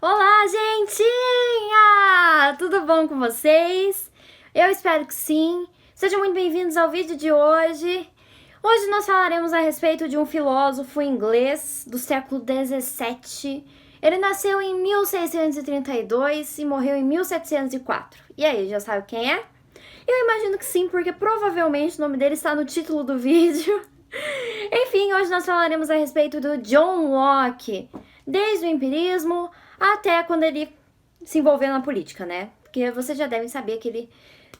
Olá, gentinha! Tudo bom com vocês? Eu espero que sim. Sejam muito bem-vindos ao vídeo de hoje. Hoje nós falaremos a respeito de um filósofo inglês do século XVII. Ele nasceu em 1632 e morreu em 1704. E aí, já sabe quem é? Eu imagino que sim, porque provavelmente o nome dele está no título do vídeo. Enfim, hoje nós falaremos a respeito do John Locke, desde o empirismo até quando ele se envolveu na política, né? Porque vocês já devem saber que ele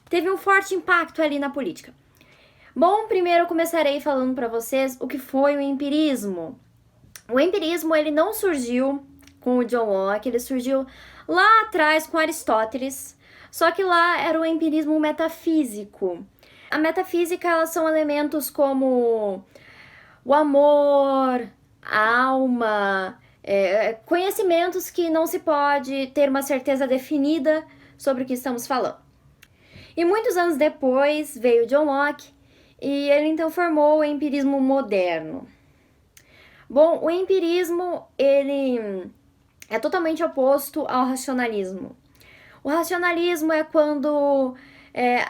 teve um forte impacto ali na política. Bom, primeiro eu começarei falando para vocês o que foi o empirismo. O empirismo, ele não surgiu com o John Locke, ele surgiu lá atrás com Aristóteles, só que lá era o empirismo metafísico. A metafísica, elas são elementos como o amor, a alma, conhecimentos que não se pode ter uma certeza definida sobre o que estamos falando. E muitos anos depois veio John Locke e ele então formou o empirismo moderno. Bom, o empirismo, ele é totalmente oposto ao racionalismo. O racionalismo é quando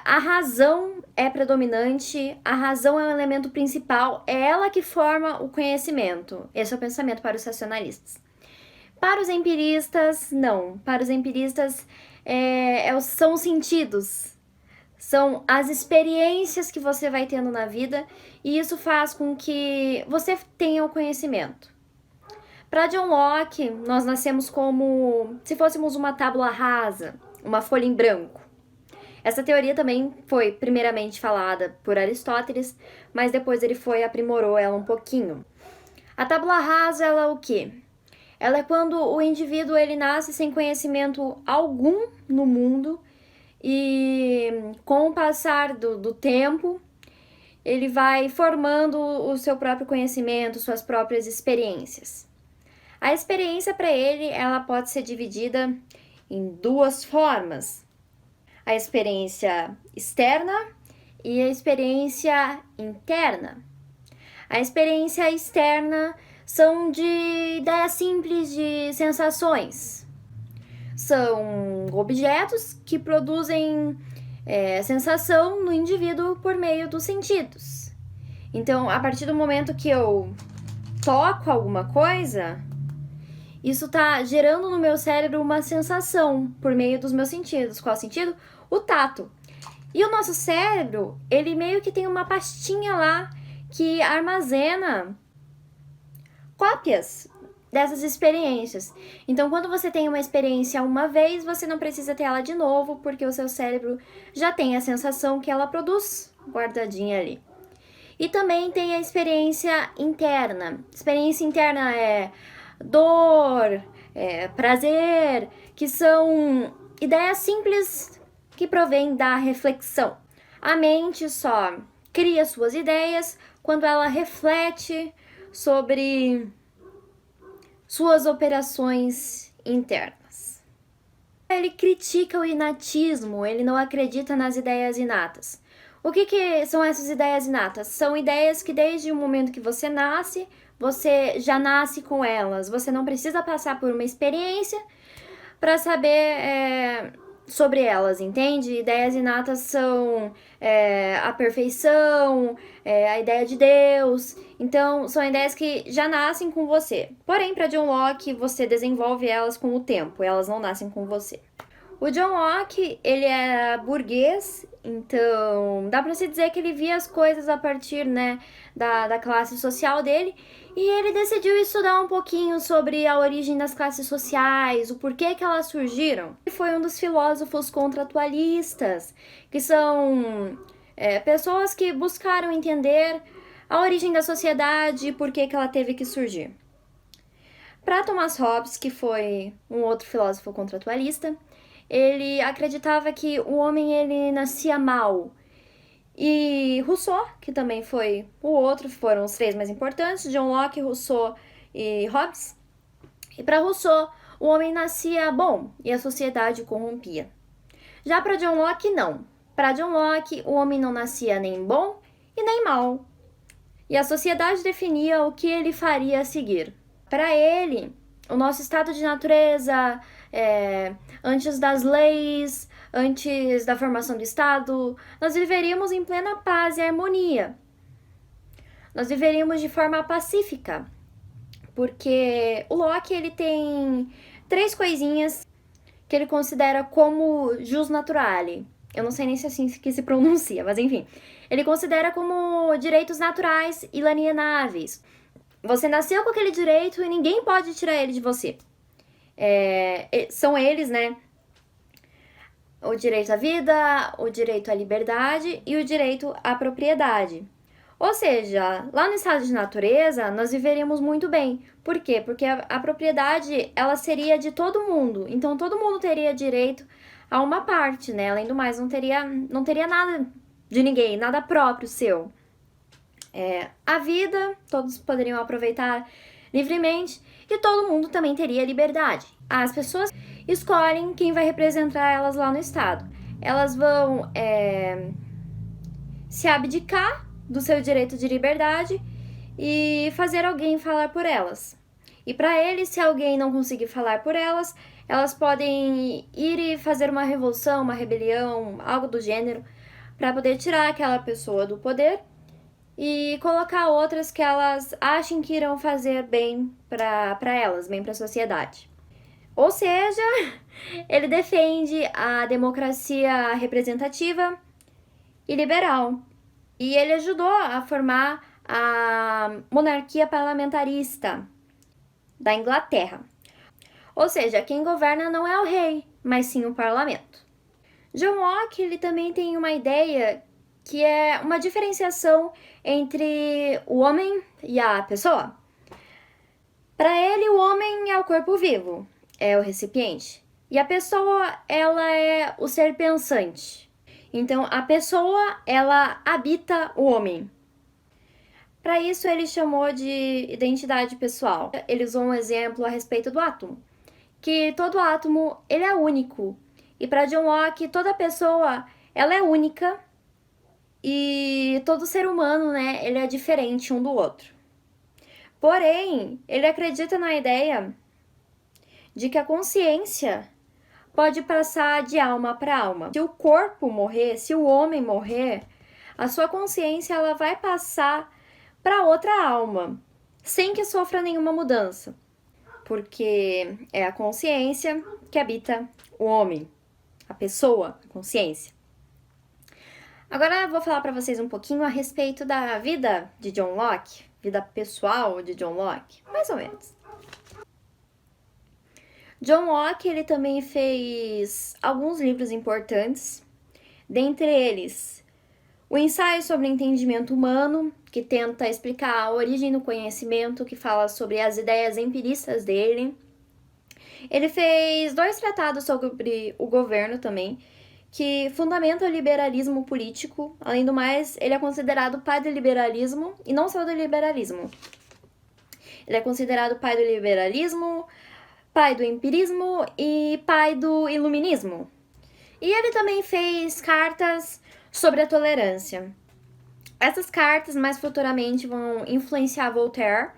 a razão é predominante, a razão é o elemento principal, é ela que forma o conhecimento. Esse é o pensamento para os racionalistas. Para os empiristas, não. Para os empiristas, são os sentidos, são as experiências que você vai tendo na vida e isso faz com que você tenha o conhecimento. Para John Locke, nós nascemos como se fôssemos uma tábua rasa, uma folha em branco. Essa teoria também foi primeiramente falada por Aristóteles, mas depois ele aprimorou ela um pouquinho. A tábua rasa, ela é o quê? Ela é quando o indivíduo ele nasce sem conhecimento algum no mundo e com o passar do tempo, ele vai formando o seu próprio conhecimento, suas próprias experiências. A experiência para ele, ela pode ser dividida em duas formas. A experiência externa e a experiência interna. A experiência externa são de ideias simples de sensações. São objetos que produzem sensação no indivíduo por meio dos sentidos. Então, a partir do momento que eu toco alguma coisa, isso está gerando no meu cérebro uma sensação por meio dos meus sentidos. Qual sentido? O tato. E o nosso cérebro, ele meio que tem uma pastinha lá que armazena cópias dessas experiências. Então, quando você tem uma experiência uma vez, você não precisa ter ela de novo, porque o seu cérebro já tem a sensação que ela produz guardadinha ali. E também tem a experiência interna. Experiência interna é dor, prazer, que são ideias simples que provêm da reflexão. A mente só cria suas ideias quando ela reflete sobre suas operações internas. Ele critica o inatismo, ele não acredita nas ideias inatas. O que são essas ideias inatas? São ideias que desde o momento que você nasce, você já nasce com elas. Você não precisa passar por uma experiência para saber sobre elas, entende? Ideias inatas são a perfeição, a ideia de Deus. Então, são ideias que já nascem com você. Porém, para John Locke, você desenvolve elas com o tempo. Elas não nascem com você. O John Locke, ele era burguês, então dá para se dizer que ele via as coisas a partir, da classe social dele, e ele decidiu estudar um pouquinho sobre a origem das classes sociais, o porquê que elas surgiram. Ele foi um dos filósofos contratualistas, que são pessoas que buscaram entender a origem da sociedade e por que ela teve que surgir. Para Thomas Hobbes, que foi um outro filósofo contratualista, ele acreditava que o homem ele nascia mal. E Rousseau, que também foi o outro, foram os três mais importantes, John Locke, Rousseau e Hobbes. E para Rousseau, o homem nascia bom e a sociedade o corrompia. Já para John Locke, não. Para John Locke, o homem não nascia nem bom e nem mal. E a sociedade definia o que ele faria a seguir. Para ele, o nosso estado de natureza, antes das leis, antes da formação do Estado, nós viveríamos em plena paz e harmonia. Nós viveríamos de forma pacífica, porque o Locke ele tem 3 coisinhas que ele considera como jus naturale. Eu não sei nem se é assim que se pronuncia, mas enfim. Ele considera como direitos naturais e inalienáveis. Você nasceu com aquele direito e ninguém pode tirar ele de você. São eles, né? O direito à vida, o direito à liberdade e o direito à propriedade. Ou seja, lá no estado de natureza, nós viveríamos muito bem. Por quê? Porque a propriedade, ela seria de todo mundo. Então, todo mundo teria direito a uma parte, né? Além do mais, não teria nada de ninguém, nada próprio seu. A vida, todos poderiam aproveitar livremente e todo mundo também teria liberdade. As pessoas escolhem quem vai representar elas lá no estado. Elas vão se abdicar do seu direito de liberdade e fazer alguém falar por elas. E para eles, se alguém não conseguir falar por elas, elas podem ir e fazer uma revolução, uma rebelião, algo do gênero, para poder tirar aquela pessoa do poder e colocar outras que elas achem que irão fazer bem para elas, bem para a sociedade. Ou seja, ele defende a democracia representativa e liberal. E ele ajudou a formar a monarquia parlamentarista da Inglaterra. Ou seja, quem governa não é o rei, mas sim o parlamento. John Locke ele também tem uma ideia que é uma diferenciação entre o homem e a pessoa. Para ele, o homem é o corpo vivo, é o recipiente. E a pessoa, ela é o ser pensante. Então, a pessoa, ela habita o homem. Para isso, ele chamou de identidade pessoal. Ele usou um exemplo a respeito do átomo, que todo átomo, ele é único. E para John Locke, toda pessoa, ela é única e todo ser humano, né, ele é diferente um do outro. Porém, ele acredita na ideia de que a consciência pode passar de alma para alma. Se o corpo morrer, se o homem morrer, a sua consciência ela vai passar para outra alma, sem que sofra nenhuma mudança. Porque é a consciência que habita o homem, a pessoa, a consciência. Agora eu vou falar para vocês um pouquinho a respeito da vida de John Locke, vida pessoal de John Locke, mais ou menos. John Locke ele também fez alguns livros importantes, dentre eles o Ensaio sobre o Entendimento Humano, que tenta explicar a origem do conhecimento, que fala sobre as ideias empiristas dele. Ele fez 2 tratados sobre o governo também, que fundamenta o liberalismo político. Além do mais, ele é considerado pai do liberalismo, e não só do liberalismo. Ele é considerado pai do liberalismo, pai do empirismo e pai do iluminismo. E ele também fez cartas sobre a tolerância. Essas cartas, mais futuramente, vão influenciar Voltaire,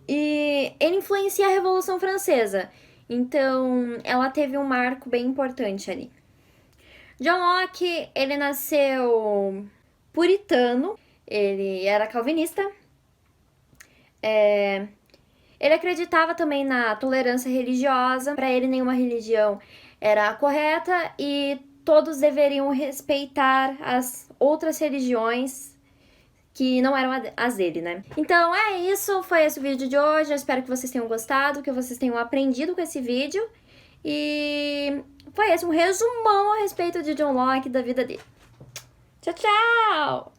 e ele influencia a Revolução Francesa. Então, ela teve um marco bem importante ali. John Locke, ele nasceu puritano, ele era calvinista. Ele acreditava também na tolerância religiosa. Para ele, nenhuma religião era correta e todos deveriam respeitar as outras religiões que não eram as dele, né? Então é isso, foi esse o vídeo de hoje. Eu espero que vocês tenham gostado, que vocês tenham aprendido com esse vídeo. E foi esse um resumão a respeito de John Locke e da vida dele. Tchau, tchau!